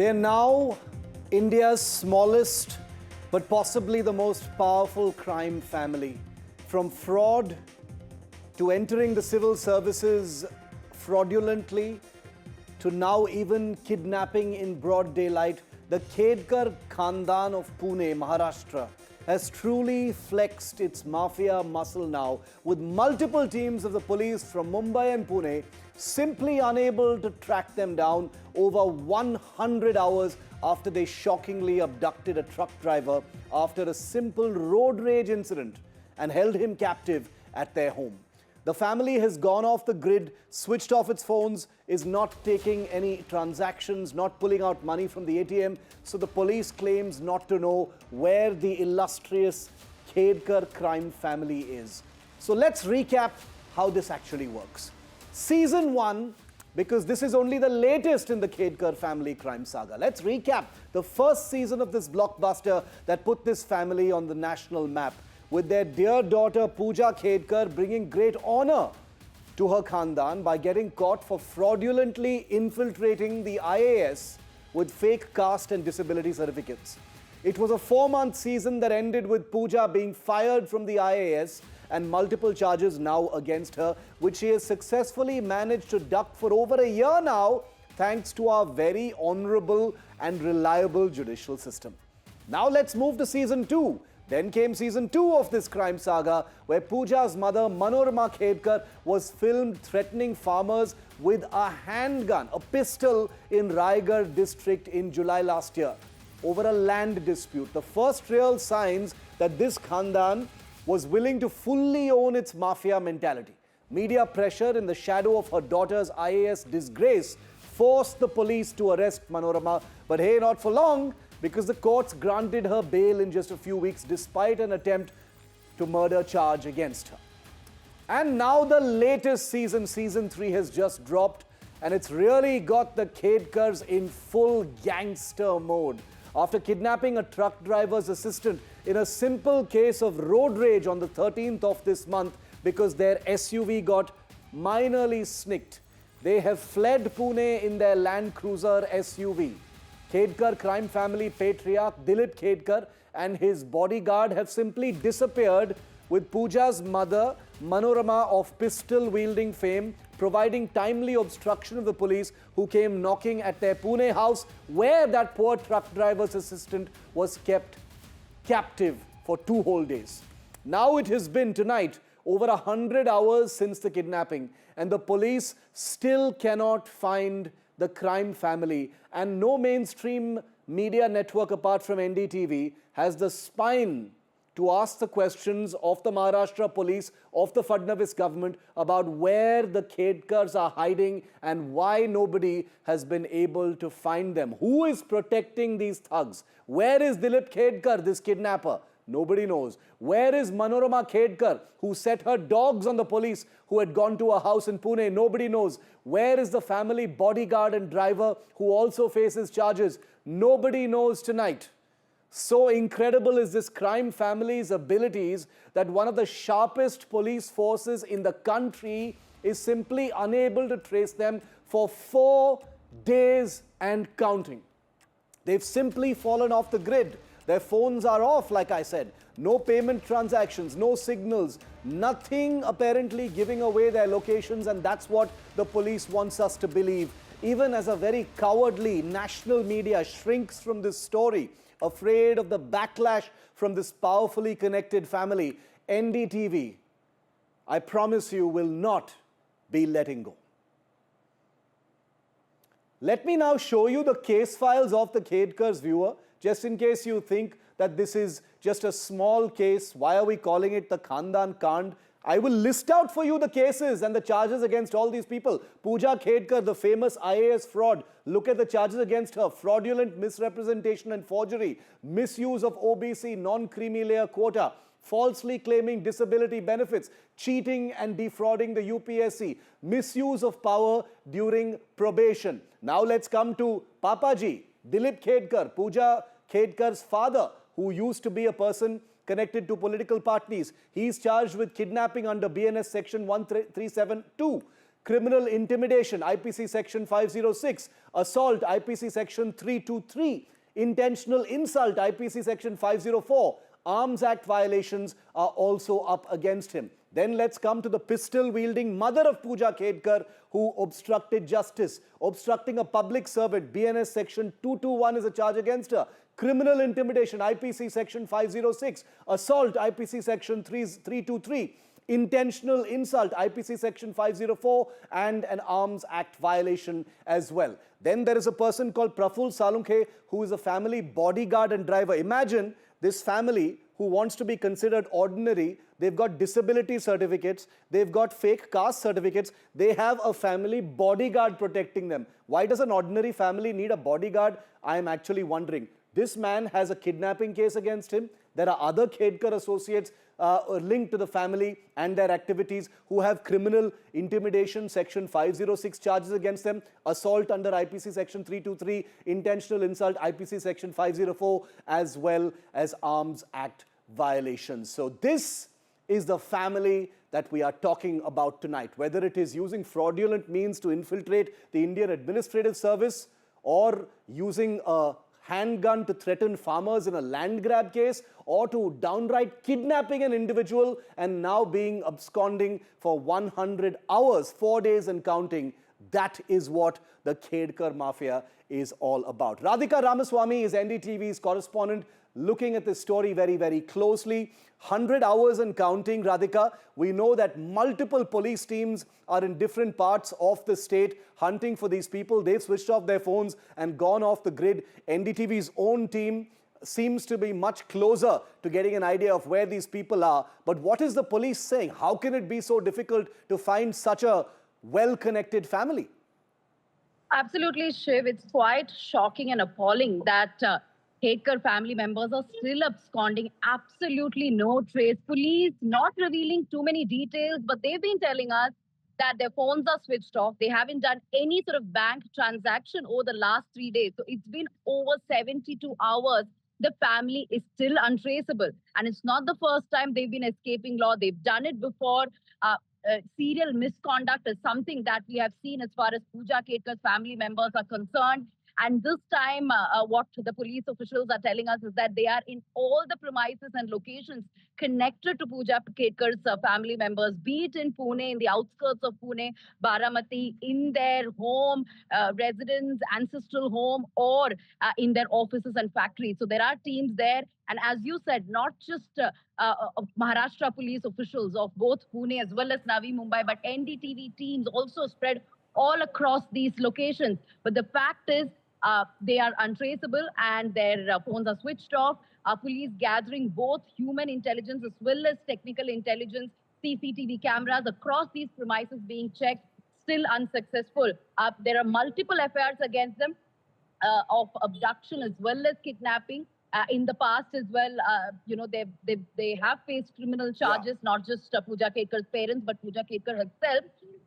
They're now India's smallest but possibly the most powerful crime family. From fraud to entering the civil services fraudulently to now even kidnapping in broad daylight, the Khedkar Khandan of Pune, Maharashtra, has truly flexed its mafia muscle now, with multiple teams of the police from Mumbai and Pune simply unable to track them down over 100 hours after they shockingly abducted a truck driver after a simple road rage incident and held him captive at their home. The family has gone off the grid, switched off its phones, is not taking any transactions, not pulling out money from the ATM. So the police claims not to know where the illustrious Khedkar crime family is. So let's recap how this actually works. Season 1, because this is only the latest in the Khedkar family crime saga. Let's recap the first season of this blockbuster that put this family on the national map, with their dear daughter Pooja Khedkar bringing great honor to her Khandan by getting caught for fraudulently infiltrating the IAS with fake caste and disability certificates. It was a 4-month season that ended with Pooja being fired from the IAS and multiple charges now against her, which she has successfully managed to duck for over a year now, thanks to our very honorable and reliable judicial system. Now let's move to season 2. Then came season 2 of this crime saga, where Pooja's mother, Manorama Khedkar, was filmed threatening farmers with a handgun, a pistol, in Raigad district in July last year over a land dispute. The first real signs that this Khandan was willing to fully own its mafia mentality. Media pressure in the shadow of her daughter's IAS disgrace forced the police to arrest Manorama, but hey, not for long, because the courts granted her bail in just a few weeks despite an attempt to murder charge against her. And now the latest season, season 3, has just dropped, and it's really got the Khedkars in full gangster mode. After kidnapping a truck driver's assistant in a simple case of road rage on the 13th of this month because their SUV got minorly snicked, they have fled Pune in their Land Cruiser SUV. Khedkar crime family patriarch Dilip Khedkar and his bodyguard have simply disappeared, with Pooja's mother, Manorama, of pistol-wielding fame, providing timely obstruction of the police who came knocking at their Pune house, where that poor truck driver's assistant was kept captive for 2 whole days. Now it has been, tonight, over 100 hours since the kidnapping, and the police still cannot find the crime family, and no mainstream media network apart from NDTV has the spine to ask the questions of the Maharashtra police, of the Fadnavis government, about where the Khedkars are hiding and why nobody has been able to find them. Who is protecting these thugs? Where is Dilip Khedkar, this kidnapper? Nobody knows. Where is Manorama Khedkar, who set her dogs on the police who had gone to a house in Pune? Nobody knows. Where is the family bodyguard and driver who also faces charges? Nobody knows tonight. So incredible is this crime family's abilities that one of the sharpest police forces in the country is simply unable to trace them for 4 days and counting. They've simply fallen off the grid. Their phones are off, like I said. No payment transactions, no signals, nothing apparently giving away their locations, and that's what the police wants us to believe. Even as a very cowardly national media shrinks from this story, afraid of the backlash from this powerfully connected family, NDTV, I promise you, will not be letting go. Let me now show you the case files of the Khedkars, viewer, just in case you think that this is just a small case. Why are we calling it the Khandan Kand? I will list out for you the cases and the charges against all these people. Pooja Khedkar, the famous IAS fraud. Look at the charges against her. Fraudulent misrepresentation and forgery. Misuse of OBC non-creamy layer quota. Falsely claiming disability benefits. Cheating and defrauding the UPSC. Misuse of power during probation. Now let's come to Papaji, Dilip Khedkar, Pooja Khedkar's father, who used to be a person connected to political parties. He is charged with kidnapping under BNS section 1372. criminal intimidation, IPC section 506, assault, IPC section 323, intentional insult, IPC section 504, Arms Act violations are also up against him. Then let's come to the pistol-wielding mother of Pooja Khedkar, who obstructed justice. Obstructing a public servant, BNS section 221 is a charge against her. Criminal intimidation, IPC section 506. Assault, IPC section 323. Intentional insult, IPC section 504, and an Arms Act violation as well. Then there is a person called Praful Salunkhe, who is a family bodyguard and driver. Imagine this family who wants to be considered ordinary. They've got disability certificates, they've got fake caste certificates, they have a family bodyguard protecting them. Why does an ordinary family need a bodyguard? I am actually wondering. This man has a kidnapping case against him. There are other Khedkar associates linked to the family and their activities who have criminal intimidation section 506 charges against them, assault under IPC section 323, intentional insult IPC section 504, as well as Arms Act violations. So this is the family that we are talking about tonight. Whether it is using fraudulent means to infiltrate the Indian Administrative Service or using a handgun to threaten farmers in a land grab case, or to downright kidnapping an individual and now being absconding for 100 hours, 4 days and counting. That is what the Khedkar Mafia is all about. Radhika Ramaswamy is NDTV's correspondent, looking at this story very, very closely. 100 hours and counting, Radhika. We know that multiple police teams are in different parts of the state hunting for these people. They've switched off their phones and gone off the grid. NDTV's own team seems to be much closer to getting an idea of where these people are. But what is the police saying? How can it be so difficult to find such a well-connected family? Absolutely, Shiv. It's quite shocking and appalling that Khedkar family members are still absconding. Absolutely no trace. Police not revealing too many details, but they've been telling us that their phones are switched off. They haven't done any sort of bank transaction over the last 3 days. So it's been over 72 hours. The family is still untraceable. And it's not the first time they've been escaping law. They've done it before. Serial misconduct is something that we have seen as far as Pooja Khedkar's family members are concerned. And this time, what the police officials are telling us is that they are in all the premises and locations connected to Pooja Khedkar's family members, be it in Pune, in the outskirts of Pune, Baramati, in their home, residence, ancestral home, or in their offices and factories. So there are teams there. And as you said, not just Maharashtra police officials of both Pune as well as Navi Mumbai, but NDTV teams also spread all across these locations. But the fact is, they are untraceable and their phones are switched off. Police gathering both human intelligence as well as technical intelligence, CCTV cameras across these premises being checked, still unsuccessful. There are multiple FIRs against them of abduction as well as kidnapping. In the past as well, they have faced criminal charges, not just Pooja Khedkar's parents, but Pooja Khedkar herself.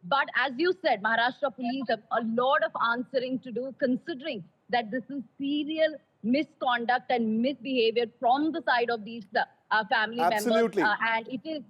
But as you said, Maharashtra police have a lot of answering to do, considering that this is serial misconduct and misbehavior from the side of these family Absolutely. members. And it is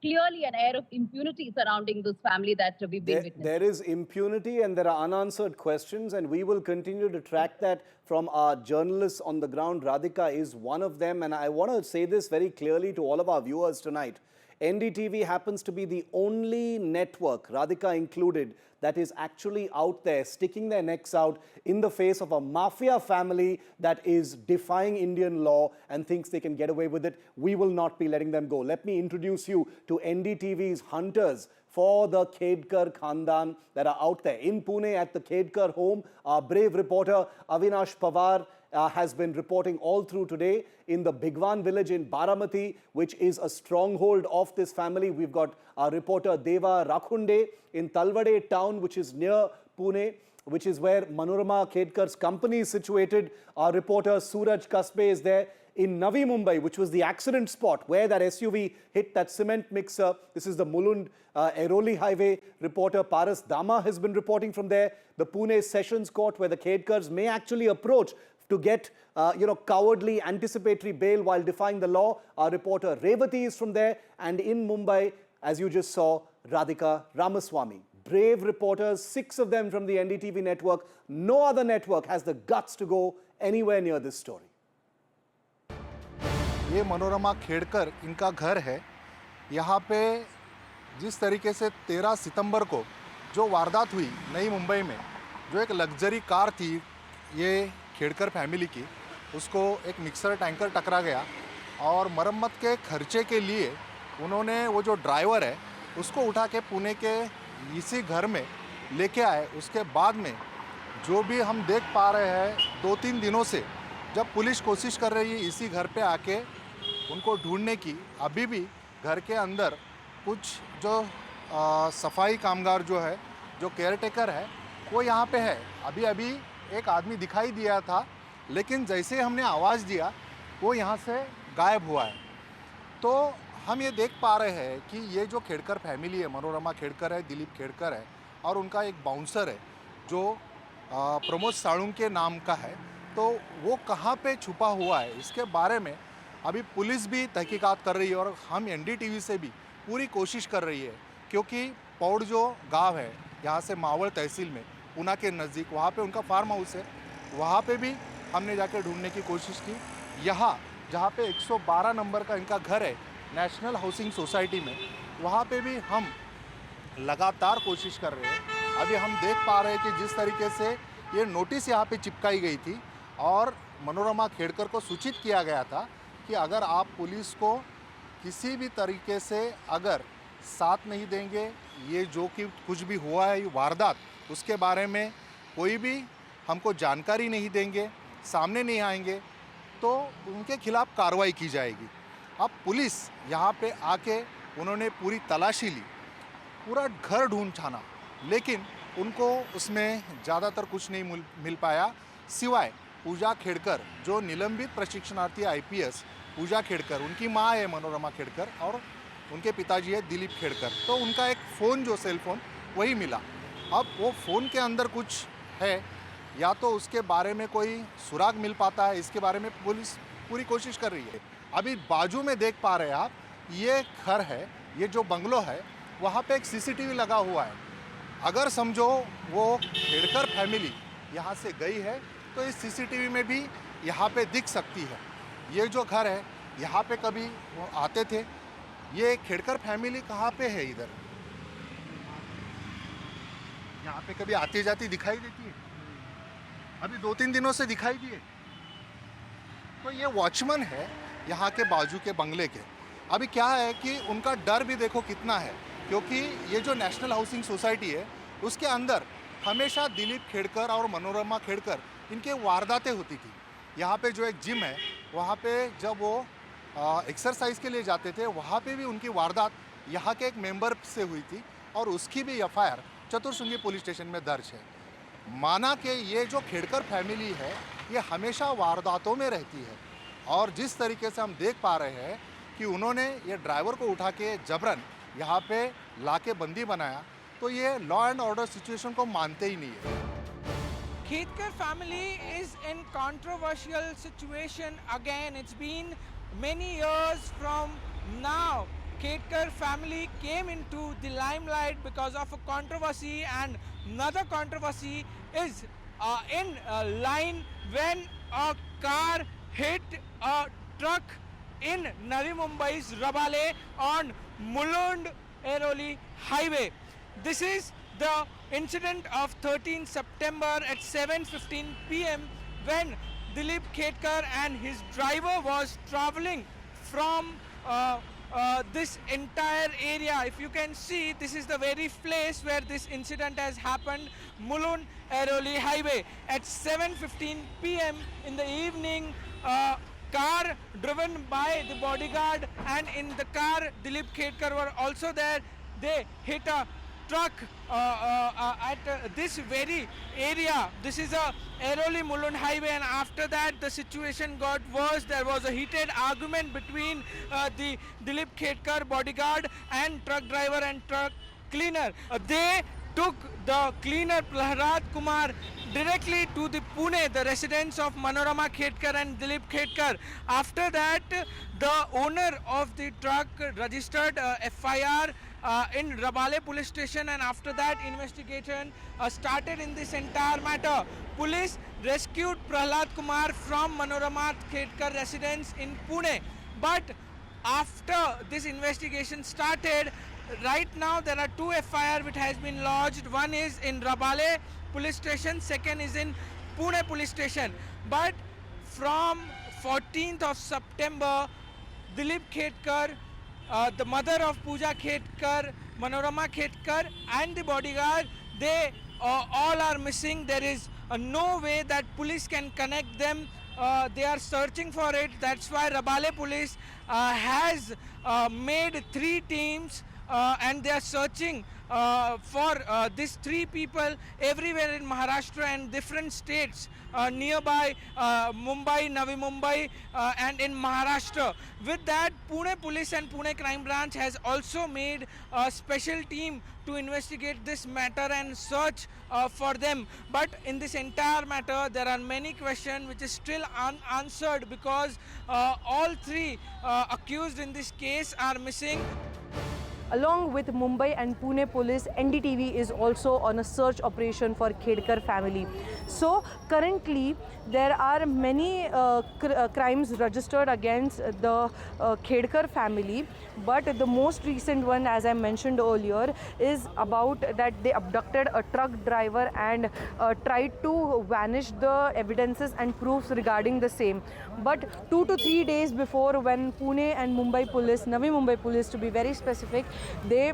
clearly an air of impunity surrounding this family that we've been witnessing. There is impunity and there are unanswered questions, and we will continue to track that from our journalists on the ground. Radhika is one of them, and I want to say this very clearly to all of our viewers tonight. NDTV happens to be the only network, Radhika included, that is actually out there sticking their necks out in the face of a mafia family that is defying Indian law and thinks they can get away with it. We will not be letting them go. Let me introduce you to NDTV's hunters for the Khedkar Khandan that are out there. In Pune at the Khedkar home, our brave reporter Avinash Pawar has been reporting all through today. In the Bhigwan village in Baramati, which is a stronghold of this family, we've got our reporter Deva Rakhunde. In Talwade town, which is near Pune, which is where Manorama Khedkar's company is situated, our reporter Suraj Kasbe is there. In Navi Mumbai, which was the accident spot where that SUV hit that cement mixer, this is the Mulund Airoli Highway, reporter Paras Dama has been reporting from there. The Pune Sessions Court, where the Khedkars may actually approach to get cowardly anticipatory bail while defying the law. Our reporter Revati is from there. And in Mumbai, as you just saw, Radhika Ramaswamy. brave reporters, 6 of them from the NDTV network. No other network has the guts to go anywhere near this story. ये मनोरमा खेड़कर इनका घर है। यहाँ पे जिस तरीके से 13 सितंबर को जो वारदात हुई नई मुंबई में, जो एक लग्जरी कार थी ये खेड़कर फैमिली की, उसको एक मिक्सर टैंकर टकरा गया और मरम्मत के खर्चे के लिए उन्होंने वो जो ड्राइवर है उसको उठा के पुणे के इसी घर में लेके आए। उसके बाद में जो भी हम देख पा रहे हैं 2-3 दिनों से, जब पुलिस कोशिश कर रही है इसी घर पे आके उनको ढूंढने की, अभी भी घर के अंदर कुछ जो सफाई कामगार जो है, जो केयरटेकर है, वो यहाँ पे है। अभी अभी एक आदमी दिखाई दिया था, लेकिन जैसे हमने आवाज़ दिया वो यहाँ से गायब हुआ है। तो हम ये देख पा रहे हैं कि ये जो खेड़कर फैमिली है, मनोरमा खेड़कर है, दिलीप खेड़कर है और उनका एक बाउंसर है जो प्रमोद साळुंके के नाम का है, तो वो कहाँ पे छुपा हुआ है इसके बारे में अभी पुलिस भी तहकीकात कर रही है और हम NDTV से भी पूरी कोशिश कर रही है, क्योंकि पौड़ जो गांव है यहाँ से मावल तहसील में पूना के नज़दीक, वहाँ पे उनका फार्म हाउस है, वहाँ पे भी हमने जाकर ढूंढने की कोशिश की। यहाँ जहाँ पे 112 नंबर का इनका घर है नेशनल हाउसिंग सोसाइटी में, वहाँ पे भी हम लगातार कोशिश कर रहे हैं। अभी हम देख पा रहे हैं कि जिस तरीके से ये नोटिस यहाँ पे चिपकाई गई थी और मनोरमा खेड़कर को सूचित किया गया था कि अगर आप पुलिस को किसी भी तरीके से अगर साथ नहीं देंगे, ये जो कि कुछ भी हुआ है ये वारदात, उसके बारे में कोई भी हमको जानकारी नहीं देंगे, सामने नहीं आएंगे, तो उनके खिलाफ कार्रवाई की जाएगी। अब पुलिस यहाँ पे आके उन्होंने पूरी तलाशी ली, पूरा घर ढूंढ छाना, लेकिन उनको उसमें ज़्यादातर कुछ नहीं मिल पाया, सिवाय पूजा खेड़कर जो निलंबित प्रशिक्षणार्थी IPS पूजा खेड़कर, उनकी माँ है मनोरमा खेड़कर और उनके पिताजी है दिलीप खेड़कर। तो उनका एक फ़ोन जो सेल फ़ोन वही मिला। अब वो फ़ोन के अंदर कुछ है या तो उसके बारे में कोई सुराग मिल पाता है, इसके बारे में पुलिस पूरी कोशिश कर रही है। अभी बाजू में देख पा रहे हैं आप, ये घर है, ये जो बंगलो है, वहाँ पे एक CCTV लगा हुआ है। अगर समझो वो खेड़कर फैमिली यहाँ से गई है तो इस CCTV में भी यहाँ पे दिख सकती है। ये जो घर है यहाँ पे कभी वो आते थे। ये खेड़कर फैमिली कहाँ पे है? इधर यहाँ पे कभी आती जाती दिखाई देती है? अभी 2-3 दिनों से दिखाई दिए। तो ये वॉचमैन है यहाँ के बाजू के बंगले के। अभी क्या है कि उनका डर भी देखो कितना है, क्योंकि ये जो नेशनल हाउसिंग सोसाइटी है उसके अंदर हमेशा दिलीप खेड़कर और मनोरमा खेड़कर इनके वारदातें होती थी। यहाँ पे जो एक जिम है वहाँ पे जब वो एक्सरसाइज के लिए जाते थे, वहाँ पे भी उनकी वारदात यहाँ के एक मेंबर से हुई थी और उसकी भी FIR चतुर्शृंगी पुलिस स्टेशन में दर्ज है। माना कि ये जो खेड़कर फैमिली है ये हमेशा वारदातों में रहती है और जिस तरीके से हम देख पा रहे हैं कि उन्होंने ये ड्राइवर को उठा के जबरन यहाँ पे लाके बंदी बनाया, तो ये लॉ एंड ऑर्डर सिचुएशन को मानते ही नहीं है। Khedkar family is in controversial situation again. It's been many years from now. Khedkar family came into the limelight because of a controversy, and another controversy is in line when a car hit a truck in Navi Mumbai's Rabale on Mulund-Airoli highway. This is the incident of 13 September at 7:15 p.m. when Dilip Khedkar and his driver was traveling from this entire area. If you can see, this is the very place where this incident has happened, Mulund-Airoli highway. At 7:15 p.m. in the evening, car driven by the bodyguard, and in the car Dilip Khedkar were also there. They hit a truck at this very area. This is a Airoli Mulund highway, and after that the situation got worse. There was a heated argument between the Dilip Khedkar bodyguard and truck driver and truck cleaner. They took the cleaner Prahlad Kumar directly to the Pune, the residence of Manorama Khedkar and Dilip Khedkar. After that, the owner of the truck registered FIR in Rabale police station, and after that investigation started in this entire matter. Police rescued Prahlad Kumar from Manorama Khedkar residence in Pune, but after this investigation started, right now there are two FIR which has been lodged. One is in Rabale police station, second is in Pune police station. But from 14th of September, Dilip Khedkar, the mother of Pooja Khedkar, Manorama Khedkar and the bodyguard, they all are missing. There is no way that police can connect them. They are searching for it. That's why Rabale police has made 3 teams and they are searching for these 3 people everywhere in Maharashtra and different states nearby Mumbai, Navi Mumbai and in Maharashtra. With that, Pune police and Pune crime branch has also made a special team to investigate this matter and search for them. But in this entire matter, there are many questions which is still unanswered because all 3 accused in this case are missing. Along with Mumbai and Pune police, NDTV is also on a search operation for Khedkar family. So currently there are many crimes registered against the Khedkar family, but the most recent one, as I mentioned earlier, is about that they abducted a truck driver and tried to vanish the evidences and proofs regarding the same. But 2 to 3 days before, when Pune and Mumbai police, Navi Mumbai police to be very specific, they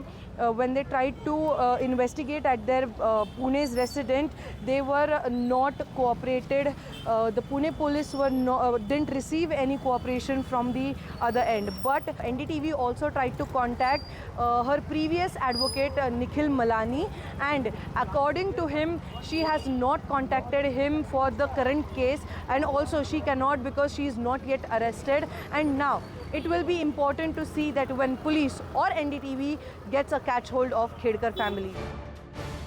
when they tried to investigate at their Pune's resident, they were not cooperated. The Pune police were didn't receive any cooperation from the other end. But NDTV also tried to contact her previous advocate Nikhil Malani, and according to him, she has not contacted him for the current case, and also she cannot because she is not yet arrested. And now it will be important to see that when police or NDTV gets a catch hold of Khedkar family.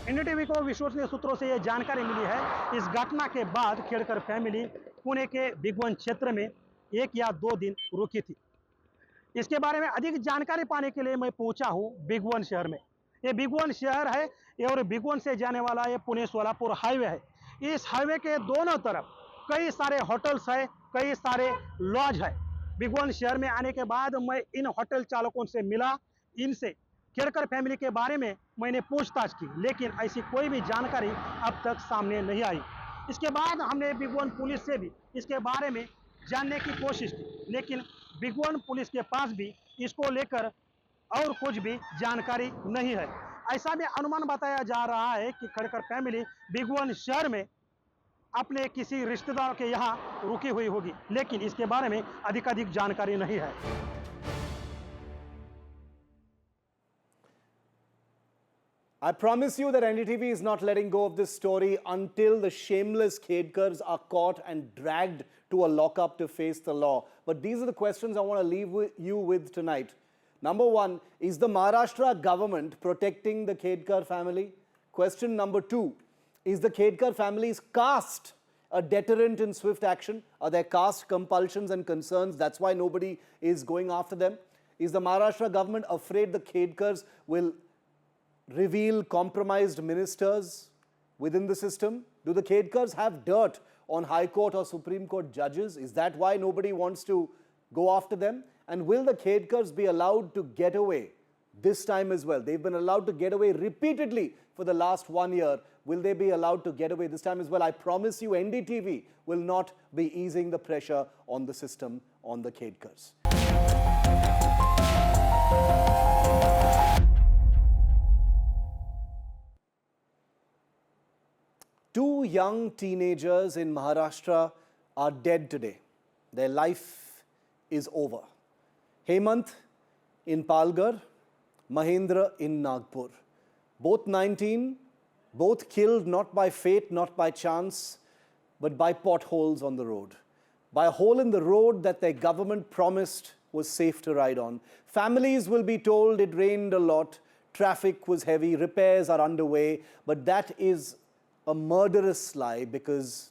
NDTV को विश्वसनीय सूत्रों से यह जानकारी मिली है, इस घटना के बाद खेड़कर फैमिली पुणे के बिगवन क्षेत्र में 1 या 2 दिन रुकी थी। इसके बारे में अधिक जानकारी पाने के लिए मैं पहुंचा हूं बिगवन शहर में। ये बिगवन शहर है और बिगवन से जाने वाला ये पुणे सोलापुर हाईवे है। इस हाईवे के दोनों तरफ कई सारे होटल्स है, कई सारे लॉज है। बिगवन शहर में आने के बाद मैं इन होटल चालकों से मिला, इनसे खेड़कर फैमिली के बारे में मैंने पूछताछ की, लेकिन ऐसी कोई भी जानकारी अब तक सामने नहीं आई। इसके बाद हमने बिगवन पुलिस से भी इसके बारे में जानने की कोशिश की, लेकिन बिगवन पुलिस के पास भी इसको लेकर और कुछ भी जानकारी नहीं है। ऐसा भी अनुमान बताया जा रहा है कि खेड़कर फैमिली बिगवन शहर में अपने किसी रिश्तेदार के यहाँ रुकी हुई होगी, लेकिन इसके बारे में अधिक जानकारी नहीं है। I promise you that NDTV is not letting go of this story until the shameless Khedkars are caught and dragged to a lockup to face the law. But these are the questions I want to leave you with tonight. Number 1, is the Maharashtra government protecting the Khedkar family? Question number 2, is the Khedkar family's caste a deterrent in swift action? Are there caste compulsions and concerns? That's why nobody is going after them. Is the Maharashtra government afraid the Khedkars will reveal compromised ministers within the system? Do the Khedkars have dirt on High Court or Supreme Court judges? Is that why nobody wants to go after them? And will the Khedkars be allowed to get away this time as well? They've been allowed to get away repeatedly for the last 1 year. Will they be allowed to get away this time as well? I promise you, NDTV will not be easing the pressure on the system, on the Khedkars. Two young teenagers in Maharashtra are dead today. Their life is over. Hemant in Palghar, Mahendra in Nagpur. Both 19, both killed not by fate, not by chance, but by potholes on the road. By a hole in the road that their government promised was safe to ride on. Families will be told it rained a lot, traffic was heavy, repairs are underway, but that is a murderous lie, because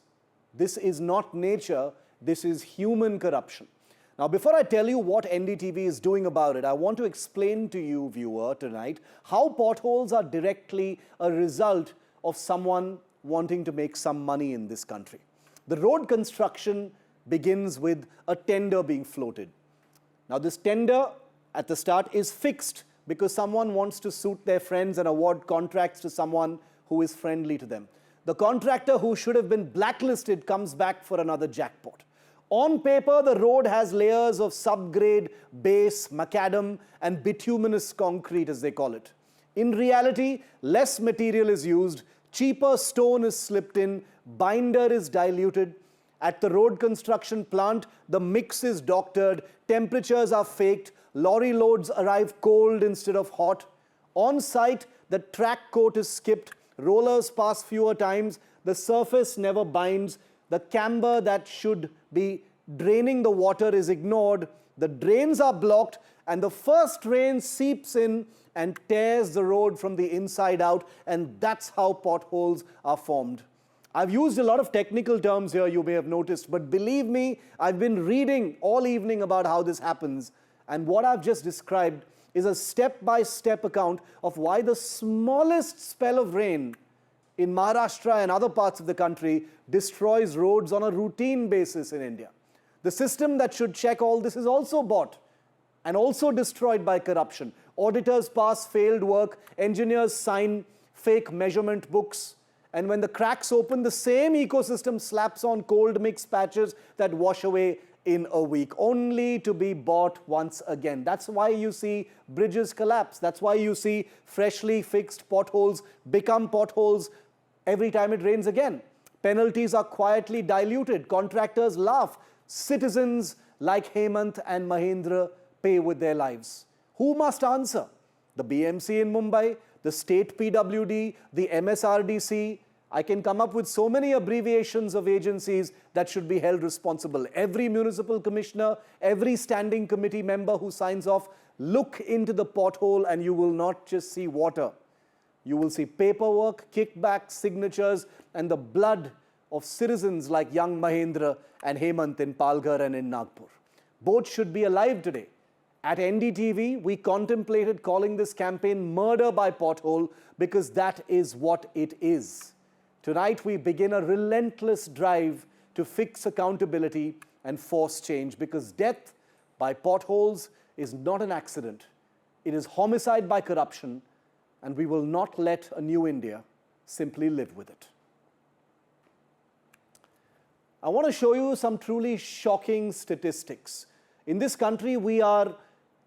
this is not nature, this is human corruption. Now, before I tell you what NDTV is doing about it, I want to explain to you, viewer, tonight, how potholes are directly a result of someone wanting to make some money in this country. The road construction begins with a tender being floated. Now, this tender at the start is fixed because someone wants to suit their friends and award contracts to someone who is friendly to them. The contractor who should have been blacklisted comes back for another jackpot. On paper, the road has layers of subgrade, base, macadam and bituminous concrete, as they call it. In reality, less material is used, cheaper stone is slipped in, binder is diluted. At the road construction plant, the mix is doctored, temperatures are faked, lorry loads arrive cold instead of hot. On site, the track coat is skipped, rollers pass fewer times, the surface never binds, the camber that should be draining the water is ignored, the drains are blocked, and the first rain seeps in and tears the road from the inside out, and that's how potholes are formed. I've used a lot of technical terms here, you may have noticed, but believe me, I've been reading all evening about how this happens, and what I've just described is a step-by-step account of why the smallest spell of rain in Maharashtra and other parts of the country destroys roads on a routine basis in India. The system that should check all this is also bought and also destroyed by corruption. Auditors pass failed work, engineers sign fake measurement books, and when the cracks open, the same ecosystem slaps on cold mix patches that wash away in a week, only to be bought once again. That's why you see bridges collapse. That's why you see freshly fixed potholes become potholes every time it rains again. Penalties are quietly diluted. Contractors laugh. Citizens like Hemant and Mahendra pay with their lives. Who must answer? The BMC in Mumbai, the state PWD, the MSRDC. I can come up with so many abbreviations of agencies that should be held responsible. Every municipal commissioner, every standing committee member who signs off, look into the pothole and you will not just see water. You will see paperwork, kickbacks, signatures, and the blood of citizens like young Mahendra and Hemant in Palghar and in Nagpur. Both should be alive today. At NDTV, we contemplated calling this campaign Murder by Pothole because that is what it is. Tonight, we begin a relentless drive to fix accountability and force change because death by potholes is not an accident. It is homicide by corruption, and we will not let a new India simply live with it. I want to show you some truly shocking statistics. In this country, we are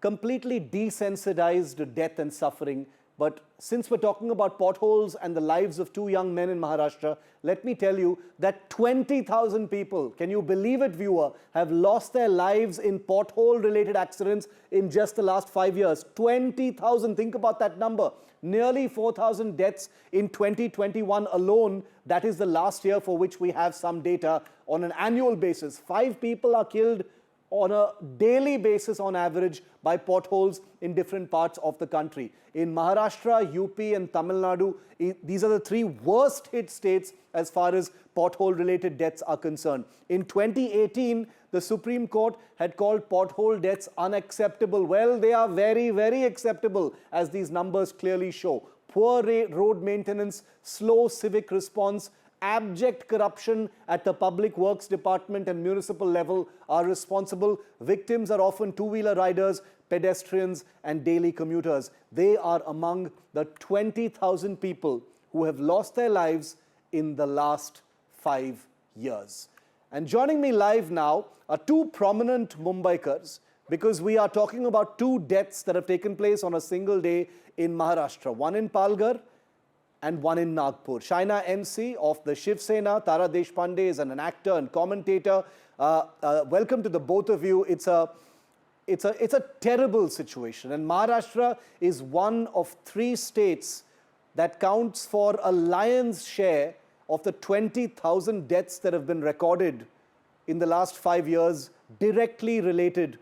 completely desensitized to death and suffering. But since we're talking about potholes and the lives of two young men in Maharashtra, let me tell you that 20,000 people, can you believe it, viewer, have lost their lives in pothole-related accidents in just the last 5 years. 20,000, think about that number. Nearly 4,000 deaths in 2021 alone. That is the last year for which we have some data on an annual basis. 5 people are killed on a daily basis on average by potholes in different parts of the country. In Maharashtra, UP and Tamil Nadu, these are the 3 worst hit states as far as pothole-related deaths are concerned. In 2018, the Supreme Court had called pothole deaths unacceptable. Well, they are very, very acceptable, as these numbers clearly show. Poor road maintenance, slow civic response, abject corruption at the Public Works Department and municipal level are responsible. Victims are often two-wheeler riders, pedestrians, and daily commuters. They are among the 20,000 people who have lost their lives in the last 5 years. And joining me live now are 2 prominent Mumbaikars, because we are talking about 2 deaths that have taken place on a single day in Maharashtra. One in Palghar and one in Nagpur. Shaina MC of the Shiv Sena, Tara Deshpande is an actor and commentator. Welcome to the both of you. It's a terrible situation, and Maharashtra is one of 3 states that counts for a lion's share of the 20,000 deaths that have been recorded in the last 5 years directly related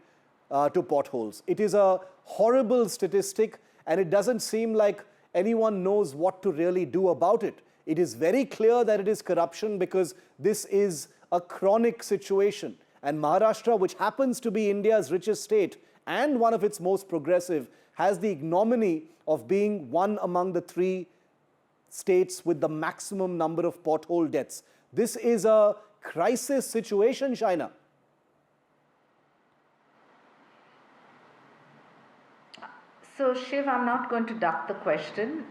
to potholes. It is a horrible statistic, and it doesn't seem like anyone knows what to really do about it. It is very clear that it is corruption because this is a chronic situation. And Maharashtra, which happens to be India's richest state and one of its most progressive, has the ignominy of being one among the 3 states with the maximum number of pothole deaths. This is a crisis situation, Shaina. So, Shiv, I'm not going to duck the question.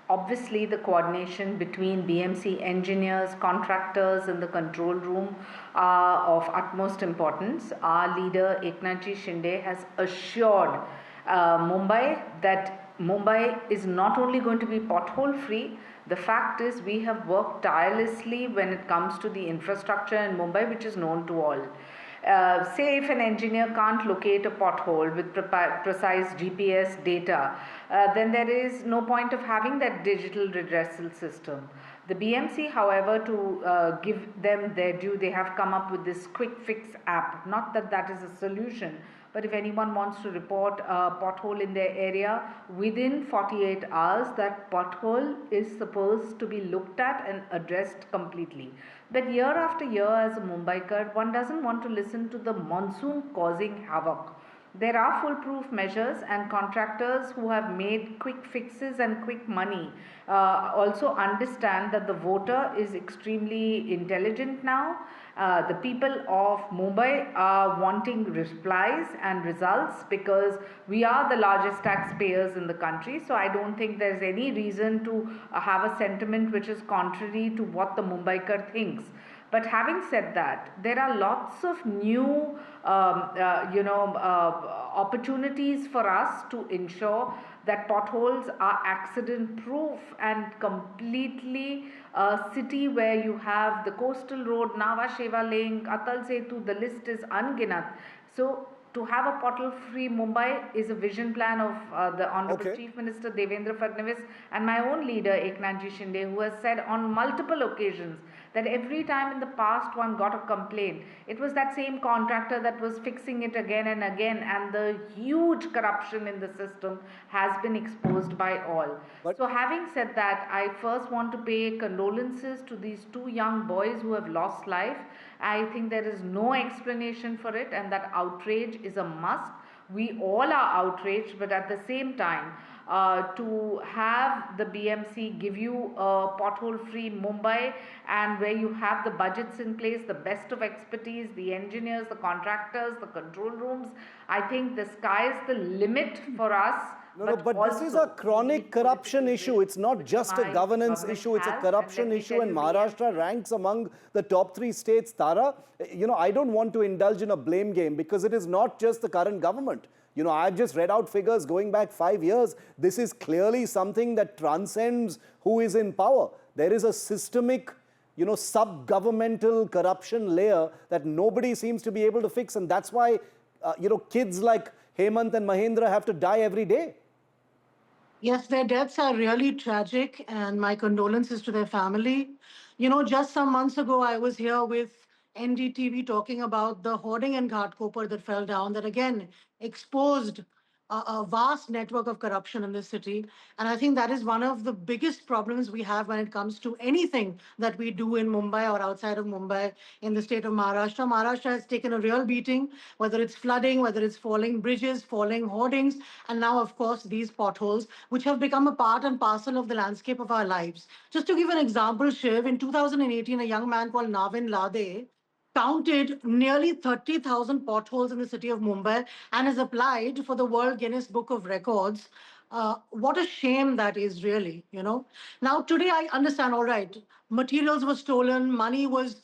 Obviously, the coordination between BMC engineers, contractors, and the control room are of utmost importance. Our leader, Eknathji Shinde, has assured Mumbai that Mumbai is not only going to be pothole free. The fact is, we have worked tirelessly when it comes to the infrastructure in Mumbai, which is known to all. Say if an engineer can't locate a pothole with precise GPS data, then there is no point of having that digital redressal system. The BMC, however, to give them their due, they have come up with this quick fix app. Not that that is a solution, but if anyone wants to report a pothole in their area, within 48 hours, that pothole is supposed to be looked at and addressed completely. But year after year, as a Mumbaikar, one doesn't want to listen to the monsoon causing havoc. There are foolproof measures, and contractors who have made quick fixes and quick money also understand that the voter is extremely intelligent now. The people of Mumbai are wanting replies and results because we are the largest taxpayers in the country. So I don't think there's any reason to have a sentiment which is contrary to what the Mumbaikar thinks. But having said that, there are lots of new, opportunities for us to ensure that potholes are accident proof and completely a city where you have the coastal road, Nava Sheva link, Atal Setu, the list is unginat. So to have a pothole-free Mumbai is a vision plan of the Honorable Chief Minister Devendra Fadnavis and my own leader Eknathji Shinde, who has said on multiple occasions that every time in the past one got a complaint, it was that same contractor that was fixing it again and again, and the huge corruption in the system has been exposed by all. So having said that, I first want to pay condolences to these 2 young boys who have lost life. I think there is no explanation for it, and that outrage is a must. We all are outraged, but at the same time, to have the BMC give you a pothole-free Mumbai, and where you have the budgets in place, the best of expertise, the engineers, the contractors, the control rooms, I think the sky is the limit for us. No, but this is a chronic corruption issue. It's not just a governance issue, it's a corruption issue, and Maharashtra ranks among the top 3 states. Tara, I don't want to indulge in a blame game because it is not just the current government. I've just read out figures going back 5 years. This is clearly something that transcends who is in power. There is a systemic, sub-governmental corruption layer that nobody seems to be able to fix. And that's why, kids like Hemant and Mahendra have to die every day. Yes, their deaths are really tragic, and my condolences to their family. Just some months ago, I was here with NDTV talking about the hoarding and Ghatkopar that fell down, that again exposed a vast network of corruption in this city. And I think that is one of the biggest problems we have when it comes to anything that we do in Mumbai or outside of Mumbai in the state of Maharashtra. Maharashtra has taken a real beating, whether it's flooding, whether it's falling bridges, falling hoardings, and now, of course, these potholes, which have become a part and parcel of the landscape of our lives. Just to give an example, Shiv, in 2018, a young man called Navin Lade counted nearly 30,000 potholes in the city of Mumbai and has applied for the World Guinness Book of Records. What a shame that is, really, Now, today I understand, all right, materials were stolen, money was,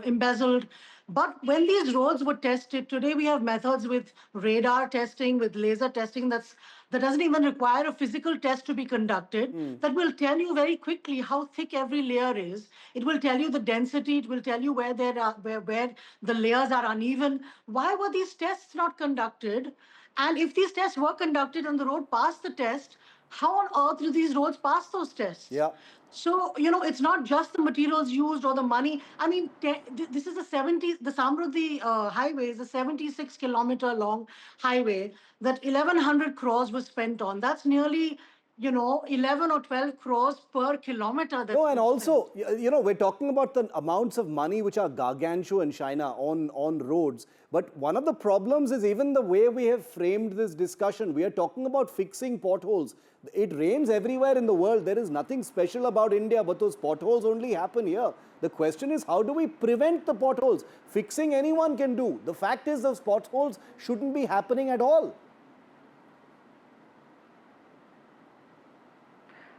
embezzled. But when these roads were tested, today we have methods with radar testing, with laser testing that doesn't even require a physical test to be conducted, that will tell you very quickly how thick every layer is. It will tell you the density. It will tell you where the layers are uneven. Why were these tests not conducted? And if these tests were conducted and the road passed the test, how on earth do these roads pass those tests? Yeah. So, it's not just the materials used or the money. I mean, this is the Samruddhi highway is a 76-kilometer long highway that 1,100 crores was spent on. That's nearly 11 or 12 crores per kilometer. No, and also, we're talking about the amounts of money which are gargantuan in China on roads. But one of the problems is even the way we have framed this discussion. We are talking about fixing potholes. It rains everywhere in the world. There is nothing special about India, but those potholes only happen here. The question is, how do we prevent the potholes? Fixing anyone can do. The fact is, those potholes shouldn't be happening at all.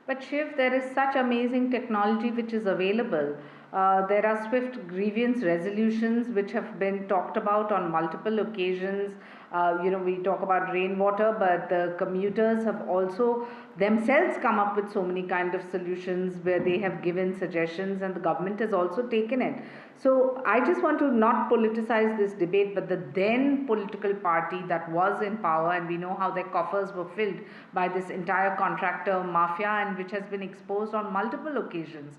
But Shiv, there is such amazing technology which is available. There are swift grievance resolutions which have been talked about on multiple occasions. We talk about rainwater, but the commuters have also themselves come up with so many kind of solutions where they have given suggestions, and the government has also taken it. So I just want to not politicize this debate, but the then political party that was in power, and we know how their coffers were filled by this entire contractor mafia, and which has been exposed on multiple occasions.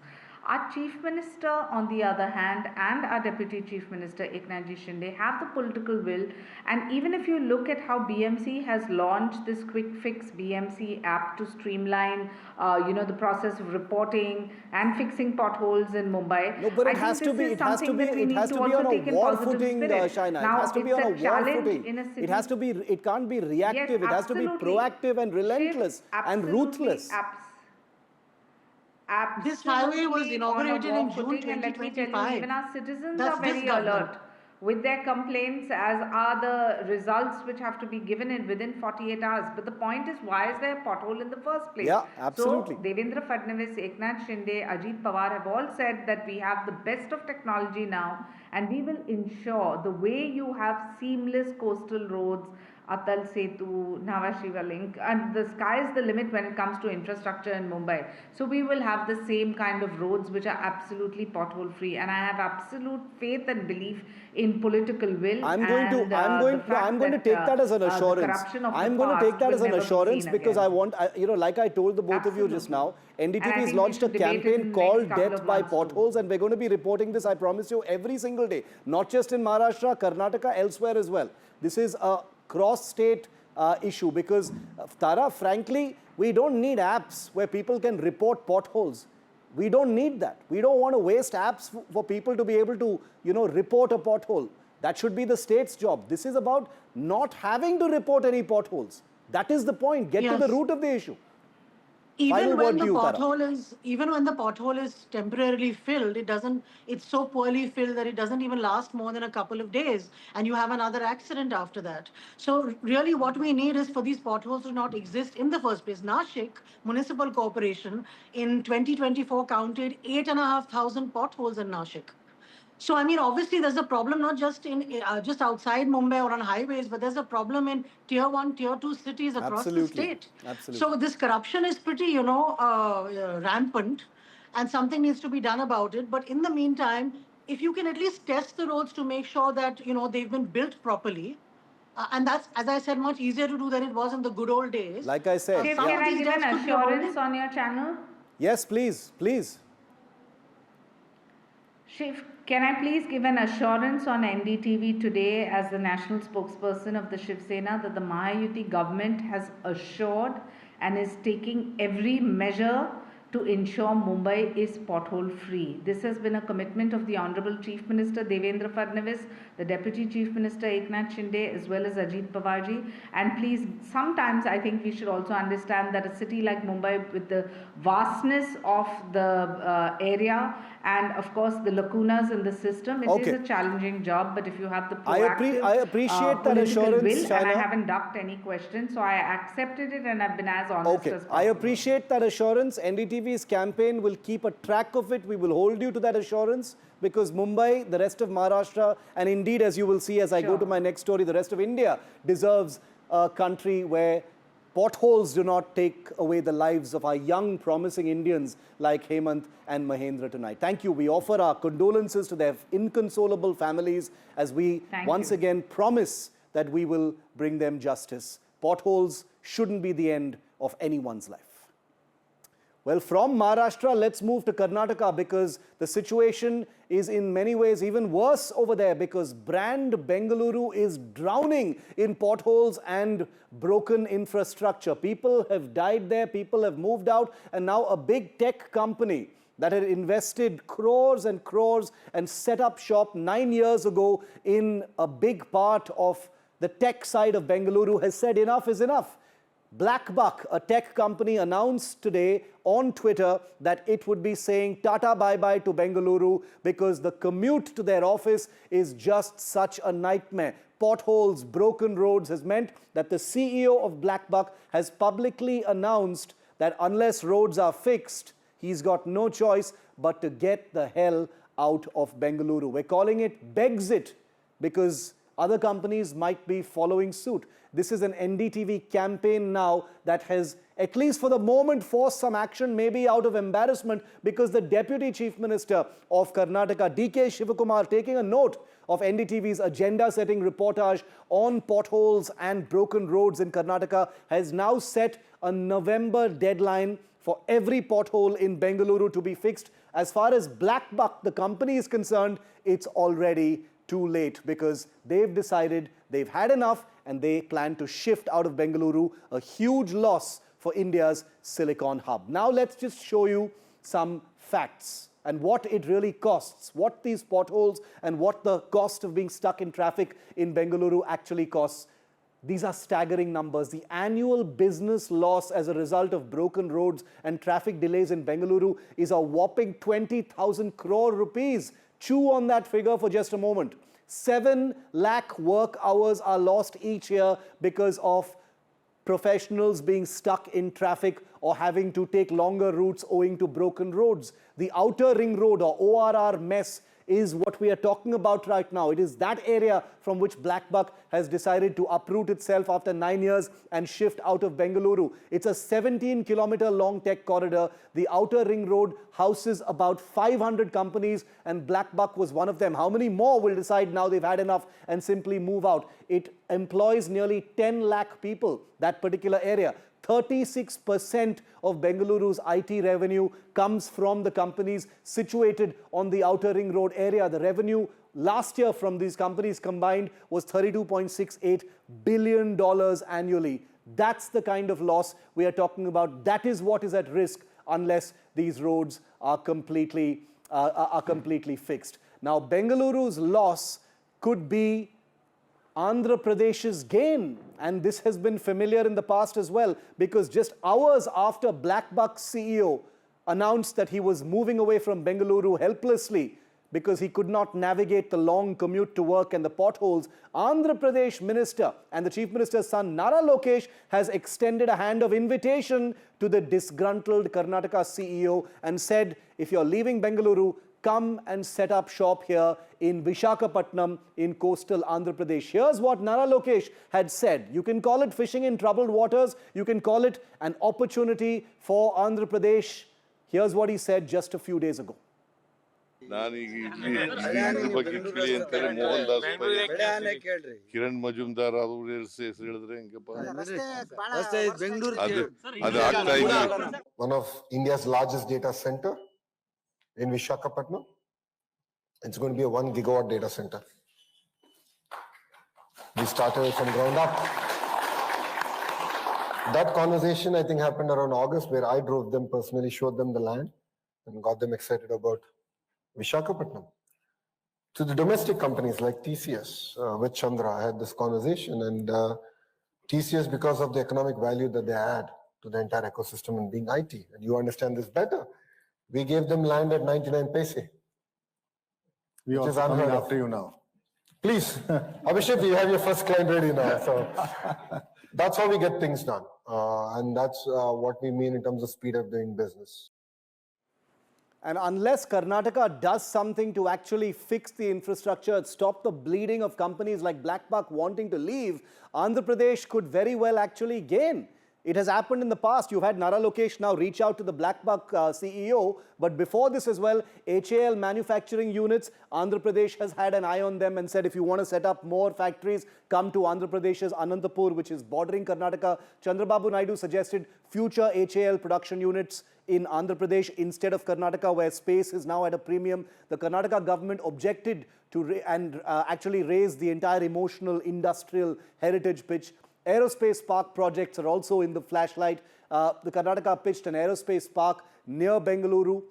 Our Chief Minister, on the other hand, and our Deputy Chief Minister, Eknath Shinde, have the political will. And even if you look at how BMC has launched this quick fix BMC app to streamline, the process of reporting and fixing potholes in Mumbai. No, but it has to be on a war footing, Shaina. It has to be on a war footing. It has to be, it can't be reactive. Yes, it has to be proactive and relentless and ruthless. This highway was inaugurated in June 2025. Even our citizens are very alert with their complaints, as are the results which have to be given in within 48 hours. But the point is, why is there a pothole in the first place? Yeah, absolutely. So, Devendra Fadnavis, Eknath Shinde, Ajit Pawar have all said that we have the best of technology now, and we will ensure the way you have seamless coastal roads, Atal Setu, Nhava Shriva link, and the sky is the limit when it comes to infrastructure in Mumbai. So we will have the same kind of roads which are absolutely pothole free, and I have absolute faith and belief in political will. I'm going to take that as an assurance. I'm going to take that as an assurance because I want, like I told the both of you just now, NDTV has launched a campaign called Death by Potholes, and we're going to be reporting this, I promise you, every single day, not just in Maharashtra, Karnataka, elsewhere as well. This is a cross-state issue because, Tara, frankly, we don't need apps where people can report potholes. We don't need that. We don't want to waste apps for people to be able to, report a pothole. That should be the state's job. This is about not having to report any potholes. That is the point. Get to the root of the issue. Even when the pothole is temporarily filled, it's so poorly filled that it doesn't even last more than a couple of days, and you have another accident after that. So really what we need is for these potholes to not exist in the first place. Nashik Municipal Corporation in 2024 counted 8,500 potholes in Nashik. So, I mean, obviously there's a problem not just just outside Mumbai or on highways, but there's a problem in tier 1, tier 2 cities across the state. Absolutely. So this corruption is pretty, rampant, and something needs to be done about it. But in the meantime, if you can at least test the roads to make sure that, they've been built properly, and that's, as I said, much easier to do than it was in the good old days. Like I said. Can I give an assurance on your channel? Yes, please, please. Shiv, can I please give an assurance on NDTV today as the national spokesperson of the Shiv Sena that the Mahayuti government has assured and is taking every measure to ensure Mumbai is pothole free. This has been a commitment of the Honorable Chief Minister Devendra Fadnavis, the Deputy Chief Minister Eknath Shinde, as well as Ajit Pawarji. And please, sometimes I think we should also understand that a city like Mumbai, with the vastness of the area and of course the lacunas in the system, it is a challenging job. But if you have the proactive I appreciate that assurance, will, Shaina. and I haven't ducked any questions, so I accepted it and I've been as honest as possible. I appreciate that assurance. NDTV's campaign will keep a track of it. We will hold you to that assurance because Mumbai, the rest of Maharashtra, and indeed, as you will see as I go to my next story, the rest of India deserves a country where potholes do not take away the lives of our young, promising Indians like Hemant and Mahendra tonight. Thank you. We offer our condolences to their inconsolable families as we once again promise that we will bring them justice. Potholes shouldn't be the end of anyone's life. Well, from Maharashtra, let's move to Karnataka because the situation is in many ways even worse over there because brand Bengaluru is drowning in potholes and broken infrastructure. People have died there, people have moved out, and now a big tech company that had invested crores and crores and set up shop 9 years ago in a big part of the tech side of Bengaluru has said enough is enough. BlackBuck, a tech company, announced today on Twitter that it would be saying tata bye-bye to Bengaluru because the commute to their office is just such a nightmare. Potholes, broken roads has meant that the CEO of BlackBuck has publicly announced that unless roads are fixed, he's got no choice but to get the hell out of Bengaluru. We're calling it Begxit because other companies might be following suit. This is an NDTV campaign now that has, at least for the moment, forced some action, maybe out of embarrassment, because the Deputy Chief Minister of Karnataka, DK Shivakumar, taking a note of NDTV's agenda-setting reportage on potholes and broken roads in Karnataka, has now set a November deadline for every pothole in Bengaluru to be fixed. As far as BlackBuck, the company, is concerned, it's already too late because they've decided they've had enough and they plan to shift out of Bengaluru, a huge loss for India's Silicon Hub. Now let's just show you some facts and what it really costs, what these potholes and what the cost of being stuck in traffic in Bengaluru actually costs. These are staggering numbers. The annual business loss as a result of broken roads and traffic delays in Bengaluru is a whopping 20,000 crore rupees. Chew on that figure for just a moment. 7 lakh work hours are lost each year because of professionals being stuck in traffic or having to take longer routes owing to broken roads. The outer ring road or ORR mess is what we are talking about right now. It is that area from which BlackBuck has decided to uproot itself after 9 years and shift out of Bengaluru. It's a 17-kilometer long tech corridor. The outer ring road houses about 500 companies and BlackBuck was one of them. How many more will decide now they've had enough and simply move out? It employs nearly 10 lakh people, that particular area. 36% of Bengaluru's IT revenue comes from the companies situated on the outer ring road area. The revenue last year from these companies combined was $32.68 billion annually. That's the kind of loss we are talking about. That is what is at risk unless these roads are completely fixed. Now, Bengaluru's loss could be Andhra Pradesh's gain, and this has been familiar in the past as well, because just hours after BlackBuck's CEO announced that he was moving away from Bengaluru helplessly because he could not navigate the long commute to work and the potholes, Andhra Pradesh Minister and the Chief Minister's son Nara Lokesh has extended a hand of invitation to the disgruntled Karnataka CEO and said, if you're leaving Bengaluru, come and set up shop here in Visakhapatnam in coastal Andhra Pradesh. Here's what Nara Lokesh had said. You can call it fishing in troubled waters. You can call it an opportunity for Andhra Pradesh. Here's what he said just a few days ago. ನಾನೀಗ ಇದ್ರ ಬಗ್ಗೆ ಕೇಳಿ ಅಂತಾರೆ ಮೋಹನ್ ದಾಸ್ ಕಿರಣ್ ಮಜುಮ್ದಾರ್ ಅವರು ಹೆಸರು ಹೇಳಿದ್ರೆ ಹೆಂಗಪ್ಪ ಅದು ಆಗ್ತಾ ಇದೆ. One of India's largest data center in Visakhapatnam. It's going to be a 1 gigawatt data center. We started from ground up. That conversation, I think, happened around August, where I drove them personally, showed them the land, and got them excited about Visakhapatnam. To the domestic companies like TCS, with Chandra, I had this conversation, and TCS, because of the economic value that they add to the entire ecosystem and being IT, and you understand this better, we gave them land at 99 paise. We are coming after you now. Please, Abhishek, you have your first client ready now. So that's how we get things done. And that's what we mean in terms of speed of doing business. And unless Karnataka does something to actually fix the infrastructure, stop the bleeding of companies like BlackBuck wanting to leave, Andhra Pradesh could very well actually gain. It has happened in the past. You've had Nara Lokesh now reach out to the Black Buck CEO. But before this as well, HAL manufacturing units, Andhra Pradesh has had an eye on them and said, if you want to set up more factories, come to Andhra Pradesh's Anantapur, which is bordering Karnataka. Chandrababu Naidu suggested future HAL production units in Andhra Pradesh instead of Karnataka, where space is now at a premium. The Karnataka government objected to actually raised the entire emotional industrial heritage pitch. Aerospace park projects are also in the flashlight. The Karnataka pitched an aerospace park near Bengaluru.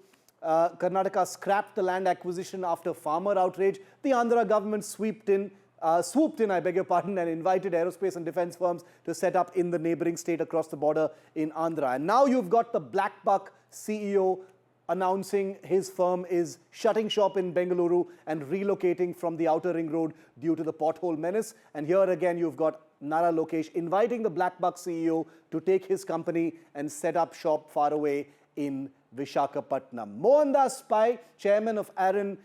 Karnataka scrapped the land acquisition after farmer outrage. The Andhra government swooped in, I beg your pardon, and invited aerospace and defense firms to set up in the neighboring state across the border in Andhra. And now you've got the Black Buck CEO announcing his firm is shutting shop in Bengaluru and relocating from the outer ring road due to the pothole menace. And here again, you've got Nara Lokesh inviting the Black Buck CEO to take his company and set up shop far away in Visakhapatnam. Mohandas Pai, chairman of Aaron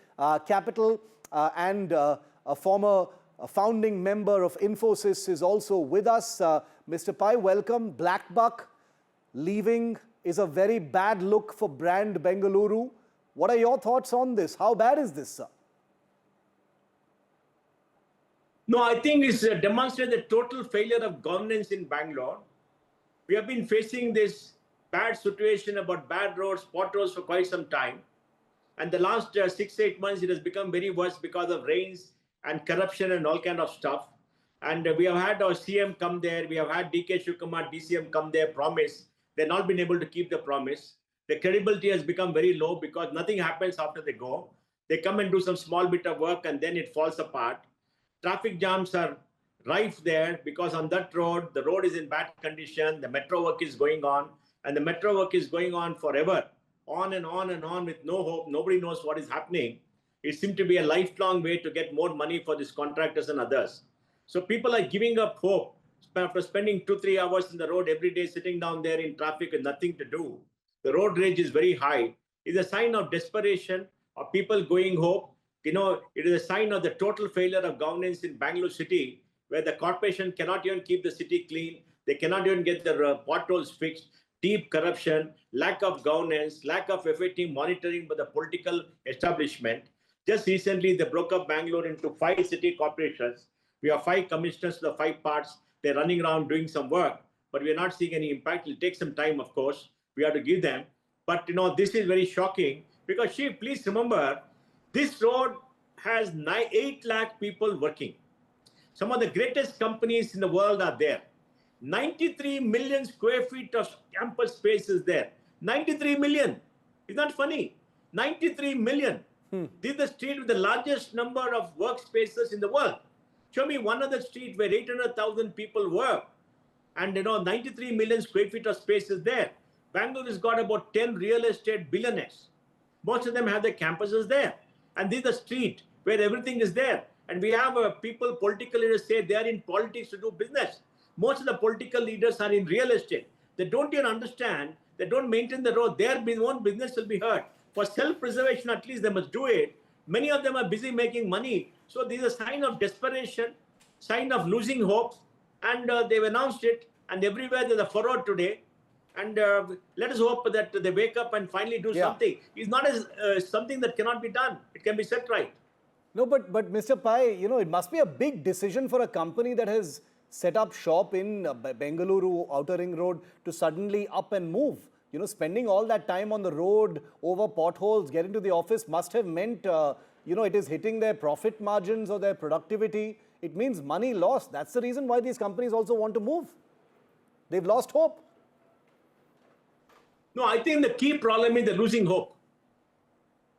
Capital and a former founding member of Infosys, is also with us. Mr. Pai, welcome. Black Buck leaving is a very bad look for brand Bengaluru. What are your thoughts on this? How bad is this, sir? No, I think it's demonstrated the total failure of governance in Bangalore. We have been facing this bad situation about bad roads, potholes for quite some time. And the last 6-8 months, it has become very worse because of rains and corruption and all kind of stuff. And we have had our CM come there. We have had DK Shivakumar, DCM come there, promise. They've not been able to keep the promise. The credibility has become very low because nothing happens after they go. They come and do some small bit of work and then it falls apart. Traffic jams are rife there because on that road, the road is in bad condition. The metro work is going on and the metro work is going on forever. On and on and on with no hope. Nobody knows what is happening. It seems to be a lifelong way to get more money for these contractors and others. So people are giving up hope after spending 2-3 hours in the road every day, sitting down there in traffic with nothing to do. The road rage is very high. It's a sign of desperation, of people going home. You know, it is a sign of the total failure of governance in Bangalore city, where the corporation cannot even keep the city clean. They cannot even get the potholes fixed. Deep corruption, lack of governance, lack of effective monitoring by the political establishment. Just recently, they broke up Bangalore into 5 city corporations. We have 5 commissioners to the 5 parts. They're running around doing some work, but we're not seeing any impact. It'll take some time, of course. We have to give them. But, you know, this is very shocking because, Shiv, please remember, this road has 8 lakh people working. Some of the greatest companies in the world are there. 93 million square feet of campus space is there. 93 million. It's not funny. 93 million. This is the street with the largest number of workspaces in the world. Show me one other street where 800,000 people work. And, you know, 93 million square feet of space is there. Bangalore has got about 10 real estate billionaires. Most of them have their campuses there. And this is the street where everything is there. And we have people, political leaders say they are in politics to do business. Most of the political leaders are in real estate. They don't even understand. They don't maintain the road. Their own business will be hurt. For self-preservation, at least they must do it. Many of them are busy making money. So this is a sign of desperation, sign of losing hope. And they've announced it. And everywhere there's a furrow today. And let us hope that they wake up and finally do something. It's not as something that cannot be done. It can be set right. No, but Mr. Pai, you know, it must be a big decision for a company that has set up shop in Bengaluru, Outer Ring Road, to suddenly up and move. You know, spending all that time on the road, over potholes, getting to the office must have meant, you know, it is hitting their profit margins or their productivity. It means money lost. That's the reason why these companies also want to move. They've lost hope. No, I think the key problem is they're losing hope.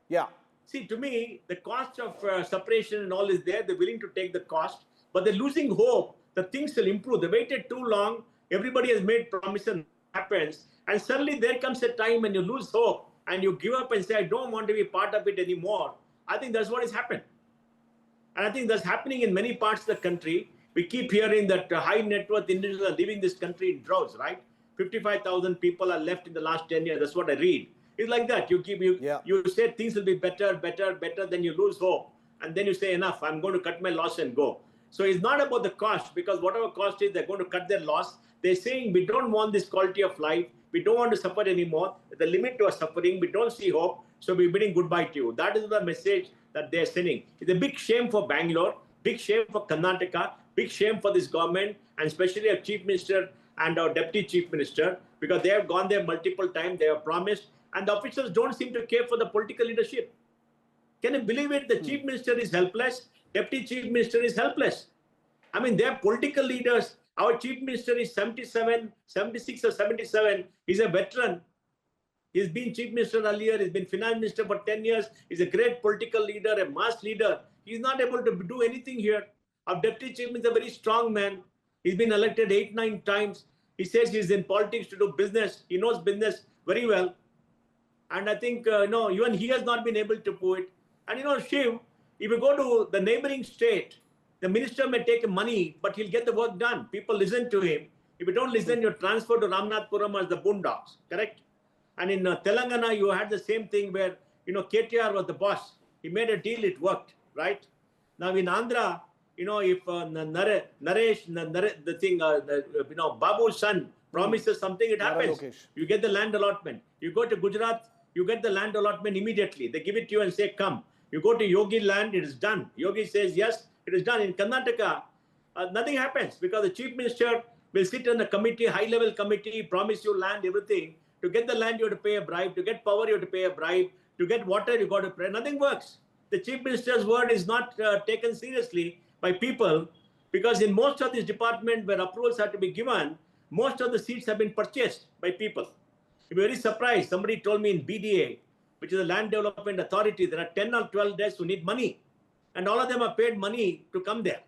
Yeah. See, to me, the cost of separation and all is there. They're willing to take the cost, but they're losing hope that things will improve. They waited too long. Everybody has made promises and happens. And suddenly there comes a time when you lose hope and you give up and say, I don't want to be part of it anymore. I think that's what has happened. And I think that's happening in many parts of the country. We keep hearing that high net worth individuals are leaving this country in droves, right? 55,000 people are left in the last 10 years. That's what I read. It's like that. You say things will be better, then you lose hope. And then you say, enough, I'm going to cut my loss and go. So it's not about the cost, because whatever cost is, they're going to cut their loss. They're saying we don't want this quality of life. We don't want to suffer anymore. The limit to our suffering, we don't see hope. So we're bidding goodbye to you. That is the message that they're sending. It's a big shame for Bangalore, big shame for Karnataka, big shame for this government, and especially our Chief Minister and our Deputy Chief Minister, because they have gone there multiple times, they have promised, and the officials don't seem to care for the political leadership. Can you believe it? The Chief Minister is helpless, Deputy Chief Minister is helpless. I mean, they're political leaders. Our Chief Minister is 77, 76 or 77. He's a veteran. He's been Chief Minister earlier. He's been Finance Minister for 10 years. He's a great political leader, a mass leader. He's not able to do anything here. Our Deputy Chief Minister is a very strong man. He's been elected 8, 9 times. He says he's in politics to do business. He knows business very well. And I think, even he has not been able to do it. And, Shiv, if you go to the neighboring state, the minister may take money, but he'll get the work done. People listen to him. If you don't listen, you're transferred to Ramnathpuram as the boondocks, correct? And in Telangana, you had the same thing where, KTR was the boss. He made a deal, it worked, right? Now in Andhra, if Babu's son promises something, it happens. You get the land allotment. You go to Gujarat, you get the land allotment immediately. They give it to you and say, come. You go to Yogi land, it is done. Yogi says, yes, it is done. In Karnataka, nothing happens because the Chief Minister will sit in a committee, high-level committee, promise you land, everything. To get the land, you have to pay a bribe. To get power, you have to pay a bribe. To get water, you got to pay. Nothing works. The Chief Minister's word is not taken seriously by people because in most of these departments where approvals have to be given, most of the seats have been purchased by people. You'll be very surprised. Somebody told me in BDA, which is a land development authority, there are 10 or 12 desks who need money. And all of them are paid money to come there.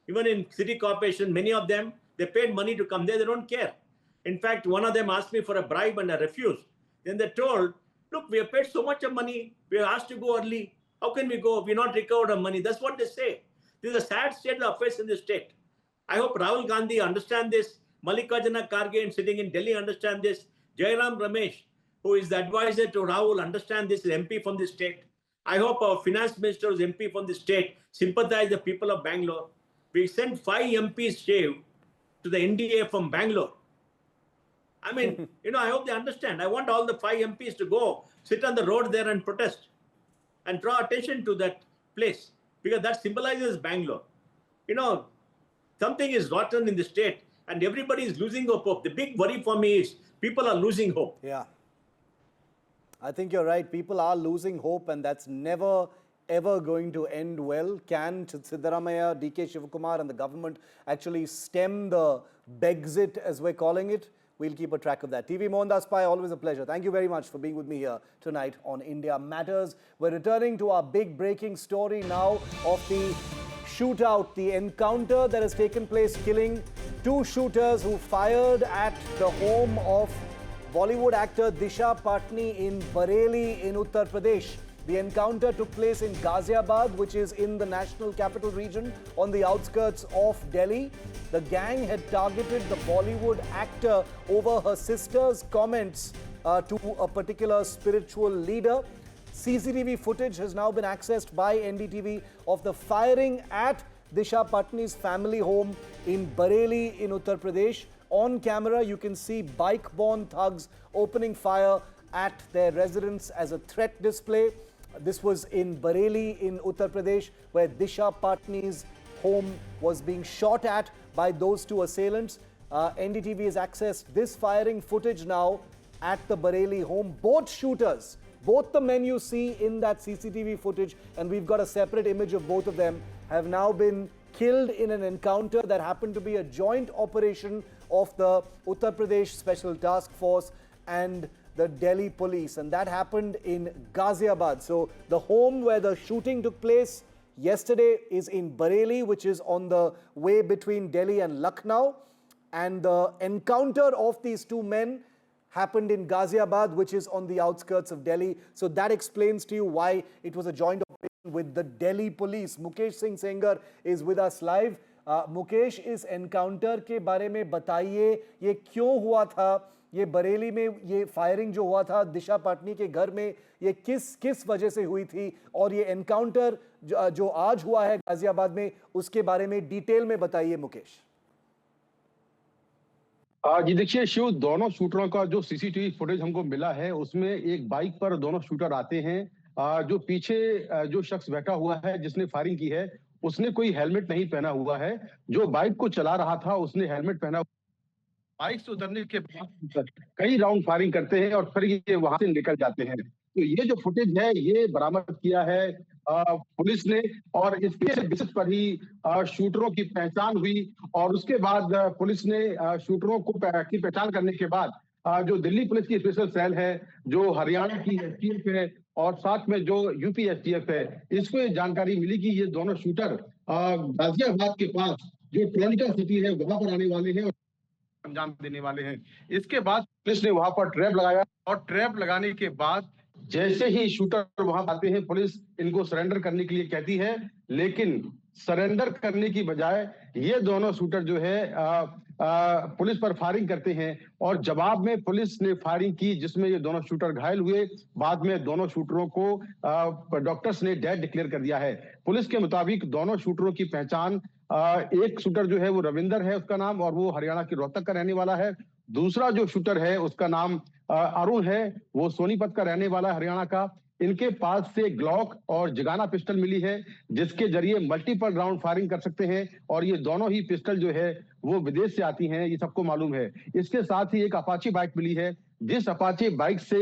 Even in city corporation, many of them, they paid money to come there. They don't care. In fact, one of them asked me for a bribe and I refused. Then they told, look, we have paid so much of money. We are asked to go early. How can we go? We're not recovered our money. That's what they say. This is a sad state of affairs in the state. I hope Rahul Gandhi understand this. Mallikarjuna Kharge sitting in Delhi understand this. Jairam Ramesh, who is the advisor to Rahul, understand this, is MP from the state. I hope our finance minister is MP from the state, sympathize the people of Bangalore. We sent 5 MPs, Shiv, to the NDA from Bangalore. I mean, I hope they understand. I want all the 5 MPs to go, sit on the road there and protest and draw attention to that place because that symbolizes Bangalore. Something is rotten in the state and everybody is losing hope. The big worry for me is people are losing hope. Yeah. I think you're right. People are losing hope and that's never, ever going to end well. Can Siddaramaiah, DK Shivakumar and the government actually stem the Brexit, as we're calling it? We'll keep a track of that. TV Mohandas Pai, always a pleasure. Thank you very much for being with me here tonight on India Matters. We're returning to our big breaking story now of the shootout, the encounter that has taken place, killing 2 shooters who fired at the home of Bollywood actor Disha Patani in Bareilly in Uttar Pradesh. The encounter took place in Ghaziabad, which is in the national capital region on the outskirts of Delhi. The gang had targeted the Bollywood actor over her sister's comments to a particular spiritual leader. CCTV footage has now been accessed by NDTV of the firing at Disha Patani's family home in Bareilly in Uttar Pradesh. On camera, you can see bike-borne thugs opening fire at their residence as a threat display. This was in Bareilly in Uttar Pradesh, where Disha Patani's home was being shot at by those 2 assailants. NDTV has accessed this firing footage now at the Bareilly home. Both shooters, both the men you see in that CCTV footage, and we've got a separate image of both of them, have now been killed in an encounter that happened to be a joint operation of the Uttar Pradesh Special Task Force and the Delhi police, and that happened in Ghaziabad. So the home where the shooting took place yesterday is in Bareilly, which is on the way between Delhi and Lucknow, and the encounter of these 2 men happened in Ghaziabad, which is on the outskirts of Delhi. So that explains to you why it was a joint operation with the Delhi police. Mukesh Singh Sengar is with us live. Mukesh, इस encounter के बारे में बताइए, ये क्यों हुआ था, ये बरेली में ये फायरिंग जो हुआ था दिशा पाटनी के घर में, ये किस वजह से हुई थी, और ये एनकाउंटर जो आज हुआ है गाजियाबाद में, उसके बारे में डिटेल में बताइए मुकेश। जी देखिए शिव, दोनों शूटरों का जो सीसीटीवी फुटेज हमको मिला है उसमें एक बाइक पर दोनों शूटर आते हैं। जो पीछे जो शख्स बैठा हुआ है जिसने फायरिंग की है उसने कोई हेलमेट नहीं पहना हुआ है। जो बाइक को चला रहा था उसने हेलमेट पहना। बाइक से उतरने के बाद कई राउंड फायरिंग करते हैं और फिर ये वहां से निकल जाते हैं। तो ये जो फुटेज है ये बरामद किया है पुलिस ने, और इसके बेसिस पर ही शूटरों की पहचान हुई। और उसके बाद पुलिस ने शूटरों को की पहचान करने के बाद जो दिल्ली पुलिस की स्पेशल सेल है, जो हरियाणा की एसटीएफ है और साथ में जो यूपी एसटीएफ है, इसको ये जानकारी मिली कि ये दोनों शूटर गाजियाबाद के पास जो ट्रॉनिकल सिटी है वहां पर आने वाले हैं और अंजाम देने वाले हैं। इसके बाद पुलिस ने वहां पर ट्रैप लगाया और ट्रैप लगाने के बाद जैसे ही शूटर वहां आते हैं पुलिस इनको सरेंडर करने के लिए कहती है, लेकिन सरेंडर करने की बजाय ये दोनों शूटर जो है पुलिस पर फायरिंग करते हैं और जवाब में पुलिस ने फायरिंग की जिसमें ये दोनों शूटर घायल हुए। बाद में दोनों शूटरों को डॉक्टर्स ने डेड डिक्लेयर कर दिया है। पुलिस के मुताबिक दोनों शूटरों की पहचान, एक शूटर जो है वो रविंदर है उसका नाम, और वो हरियाणा के रोहतक का रहने वाला है। दूसरा जो शूटर है उसका नाम अरुण है, वो सोनीपत का रहने वाला है हरियाणा का। इनके पास से ग्लॉक और जिगाना पिस्टल मिली है जिसके जरिए मल्टीपल राउंड फायरिंग कर सकते हैं, और ये दोनों ही पिस्टल जो है वो विदेश से आती हैं, ये सबको मालूम है। इसके साथ ही एक अपाची बाइक मिली है, जिस अपाची बाइक से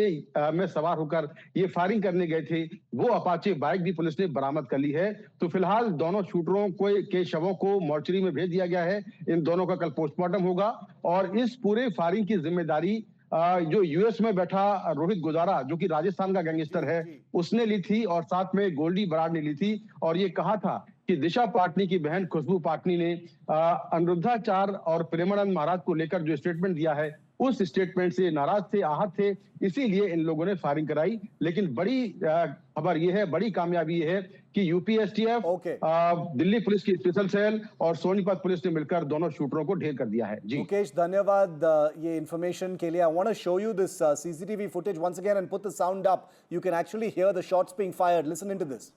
में सवार होकर ये फायरिंग करने गए थे वो अपाची बाइक भी पुलिस ने बरामद कर ली है। तो फिलहाल दोनों शूटरों के शवों को मॉर्चरी में भेज दिया गया है। इन दोनों का कल पोस्टमार्टम होगा और इस पूरे फायरिंग की जिम्मेदारी जो यूएस में बैठा रोहित गुजारा जो कि राजस्थान का गैंगस्टर है उसने ली थी, और साथ में गोल्डी बराड़ ने ली थी। और ये कहा था कि दिशा पाटनी की बहन खुशबू पाटनी ने अनिरुद्धाचार और प्रेमानंद महाराज को लेकर जो स्टेटमेंट दिया है उस स्टेटमेंट से नाराज थे, आहत थे, इसीलिए इन लोगों ने फायरिंग कराई। लेकिन बड़ी खबर यह है, बड़ी कामयाबी यह है कि यूपीएसटीएफ, दिल्ली पुलिस की स्पेशल सेल और सोनीपत पुलिस ने मिलकर दोनों शूटरों को ढेर कर दिया है। जी मुकेश, धन्यवाद ये इन्फॉर्मेशन के लिए। I want to show you this CCTV footage once again and put the sound up. You can actually hear the shots being fired. Listen into this.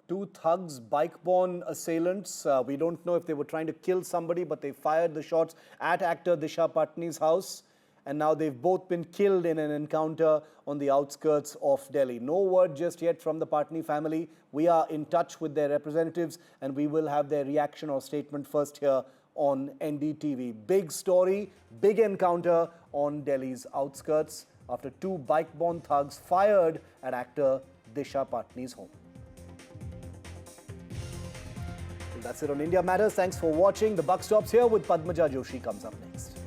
Two thugs, bike-borne assailants. We don't know if they were trying to kill somebody, but they fired the shots at actor Disha Patani's house. And now they've both been killed in an encounter on the outskirts of Delhi. No word just yet from the Patani family. We are in touch with their representatives and we will have their reaction or statement first here on NDTV. Big story, big encounter on Delhi's outskirts after two bike-borne thugs fired at actor Disha Patani's home. That's it on India Matters. Thanks for watching. The buck stops here with Padmaja Joshi comes up next.